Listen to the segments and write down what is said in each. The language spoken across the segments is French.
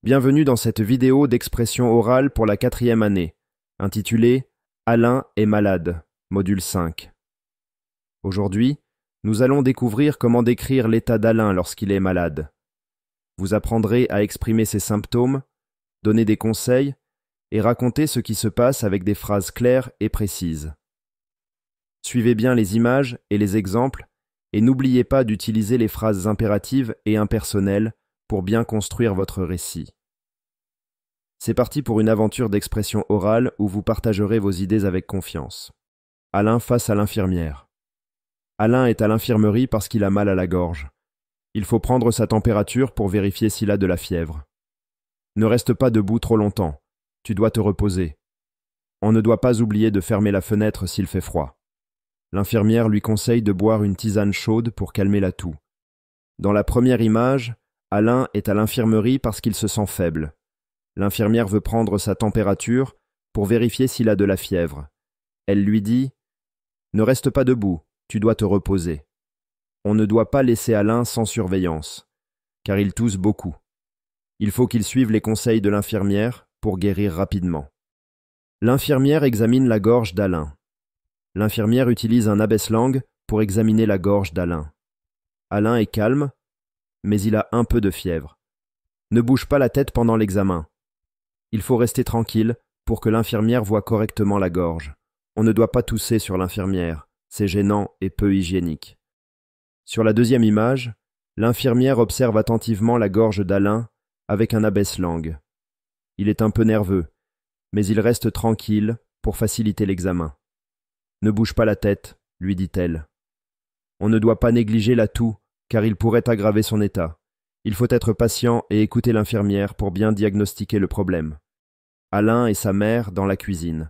Bienvenue dans cette vidéo d'expression orale pour la 4e année, intitulée « Alain est malade », module 5. Aujourd'hui, nous allons découvrir comment décrire l'état d'Alain lorsqu'il est malade. Vous apprendrez à exprimer ses symptômes, donner des conseils et raconter ce qui se passe avec des phrases claires et précises. Suivez bien les images et les exemples et n'oubliez pas d'utiliser les phrases impératives et impersonnelles pour bien construire votre récit. C'est parti pour une aventure d'expression orale où vous partagerez vos idées avec confiance. Alain face à l'infirmière. Alain est à l'infirmerie parce qu'il a mal à la gorge. Il faut prendre sa température pour vérifier s'il a de la fièvre. Ne reste pas debout trop longtemps. Tu dois te reposer. On ne doit pas oublier de fermer la fenêtre s'il fait froid. L'infirmière lui conseille de boire une tisane chaude pour calmer la toux. Dans la première image, Alain est à l'infirmerie parce qu'il se sent faible. L'infirmière veut prendre sa température pour vérifier s'il a de la fièvre. Elle lui dit « Ne reste pas debout, tu dois te reposer. » On ne doit pas laisser Alain sans surveillance, car il tousse beaucoup. Il faut qu'il suive les conseils de l'infirmière pour guérir rapidement. L'infirmière examine la gorge d'Alain. L'infirmière utilise un abaisse-langue pour examiner la gorge d'Alain. Alain est calme, mais il a un peu de fièvre. Ne bouge pas la tête pendant l'examen. Il faut rester tranquille pour que l'infirmière voie correctement la gorge. On ne doit pas tousser sur l'infirmière, c'est gênant et peu hygiénique. Sur la deuxième image, l'infirmière observe attentivement la gorge d'Alain avec un abaisse-langue. Il est un peu nerveux, mais il reste tranquille pour faciliter l'examen. « Ne bouge pas la tête », lui dit-elle. On ne doit pas négliger la toux, car il pourrait aggraver son état. Il faut être patient et écouter l'infirmière pour bien diagnostiquer le problème. Alain et sa mère dans la cuisine.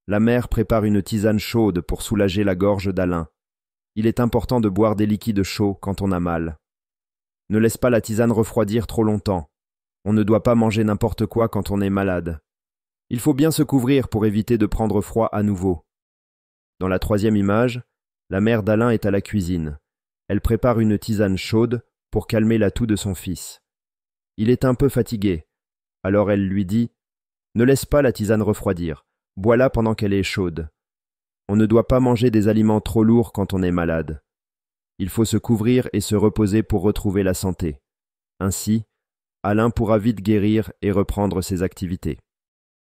La mère prépare une tisane chaude pour soulager la gorge d'Alain. Il est important de boire des liquides chauds quand on a mal. Ne laisse pas la tisane refroidir trop longtemps. On ne doit pas manger n'importe quoi quand on est malade. Il faut bien se couvrir pour éviter de prendre froid à nouveau. Dans la troisième image, la mère d'Alain est à la cuisine. Elle prépare une tisane chaude pour calmer la toux de son fils. Il est un peu fatigué, alors elle lui dit « Ne laisse pas la tisane refroidir, bois-la pendant qu'elle est chaude. On ne doit pas manger des aliments trop lourds quand on est malade. Il faut se couvrir et se reposer pour retrouver la santé. Ainsi, Alain pourra vite guérir et reprendre ses activités. »